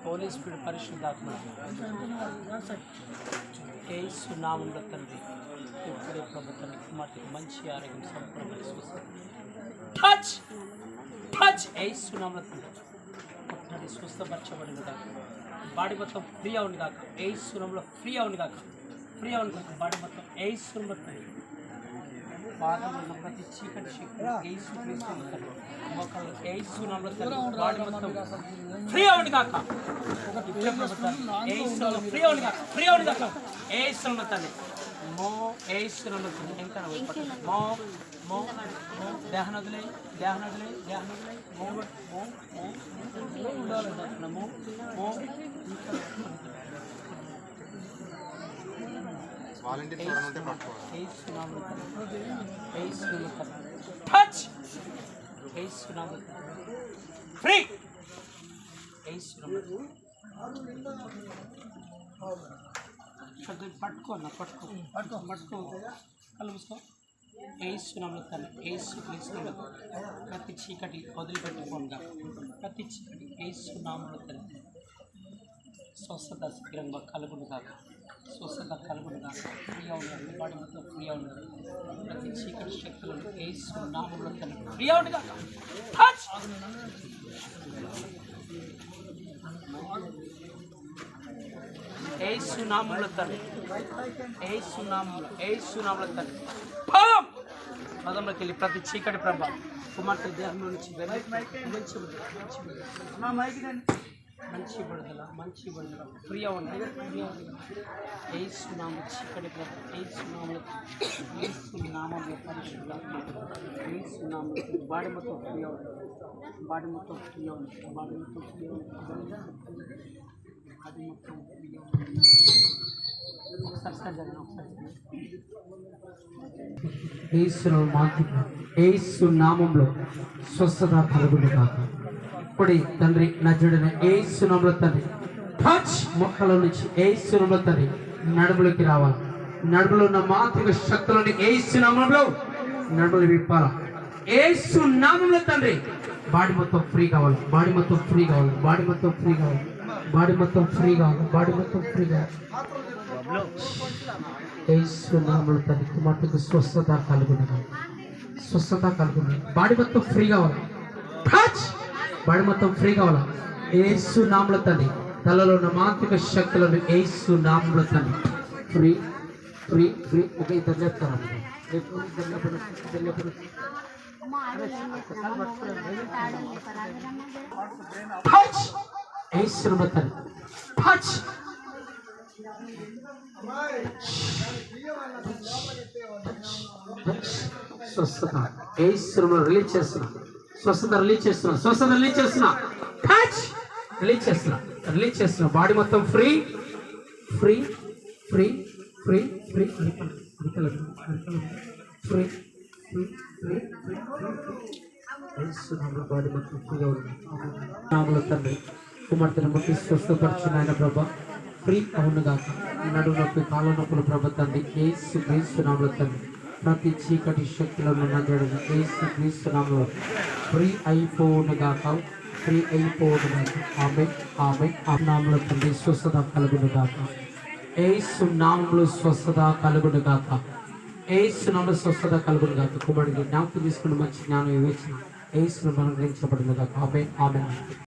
Holi spirit పరిశుద్ధాత్మ యేసు నామములో తండ్రి ఇప్పుడే ప్రభుత్వానికి కుమార్తెకి మంచి ఆరోగ్యం సంపూర్ణ టచ్ టచ్ యేసు నామములో తండ్రి స్వస్థపరచబడిన కాక బాడీ మొత్తం ఫ్రీ అవును కాక యేసు నామములో ఫ్రీ అవును కాక బాడీ మొత్తం యేసు నామములో పాదమున్న ప్రతి చీకటి శక్తి యేసు క్రీస్తు మోకాళ్ళు యేసు నామములో తండ్రి బాడీ మొత్తం ఫ్రీ అవును కాక యేసు నామములో ఫ్రీ అవును కాక యేసు నామములో తండ్రి మో యేసు నామములో తండ్రి ఇంకా మో మో మో దేహనదులే మో మో మో మో టచ్ ఫ్రీ పట్టుకో కళ్ళు మూసుకో ఏసునామములో తండ్రి యేసు క్రీస్తులో ప్రతి చీకటి వదిలిపెట్టుకోండి ప్రతి చీకటి ఏసునామములో తండ్రి స్వస్థత శీఘ్రంగా కలుగును కాక స్వస్థత కలుగును కాక ఫ్రీగా ఉండాలి బాడీ మొత్తం ఫ్రీగా ఉండాలి ప్రతి చీకటి శక్తులను ఏసునామములో తండ్రి ఫ్రీ అవును కాక ఏసునామములో తండ్రి ఏసునామములో తండ్రి పదంలోకి వెళ్ళి ప్రతి చీకటి ప్రభ కుమార్తె దేహంలో నుంచి మంచి విడుదల ఫ్రీగా ఉండాలి ఏసునామం చీకటి ప్రభ ఏసునామంలో పరిశుద్ధాత్మ ఏసునామంలో బాడీ మొత్తం ఫ్రీగా ఉండాలి బాడీ మొత్తం ఫ్రీగా యేసు నామములో స్వస్థత కలుగును కాక ఇప్పుడే తండ్రి నజరుడైన యేసు నామములో తండ్రి టచ్ మొక్కల నుంచి యేసు నామములో తండ్రి నడుములోకి రావాలి నడుములో ఉన్న మాంత్రిక శక్తులని యేసు నామములో నడుములు విప్పాల యేసు నామములో తండ్రి బాడీ మొత్తం ఫ్రీ కావాలి బాడీ మొత్తం ఫ్రీ కావాలి యేసు నామములో తండ్రి కుమార్తెకు స్వస్థత కలుగును బాడీ మొత్తం ఫ్రీ కావాలి టచ్ బాడీ మొత్తం ఫ్రీ కావాలి యేసు నామములో తండ్రి తలలో ఉన్న మాంత్రిక శక్తులను యేసు నామములో తండ్రి ఫ్రీ ఒక ఇద్దరు చెప్తారు టచ్ యేసు నామములో తండ్రి టచ్ స్వస్థత యేసును రిలీజ్ చేస్తున్నా టచ్ రిలీజ్ చేస్తున్నా బాడీ మొత్తం ఫ్రీ బాడీ మొత్తం ఫ్రీగా ఉంది నామములో తండ్రి కుమార్తెను ముట్టి స్వస్థపరచు నాయన ప్రభ ఫ్రీ అవును కాక నడుము నొప్పి కాళ్ళ నొప్పులు ప్రభ తండ్రి యేసు క్రీస్తు నామములో తండ్రి ప్రతి చీకటి శక్తులను నజరుడైన యేసు క్రీస్తు నామములో ఫ్రీ అయిపోవును గాక ఆమేన్ నామములో తండ్రి స్వస్థత కలుగును గాక యేసు నామములో స్వస్థత కలుగును గాక కుమారుడికి జ్ఞాపకం తీసుకుని మంచి జ్ఞానం వివేచన యేసు అనుగ్రహించబడును గాక ఆమేన్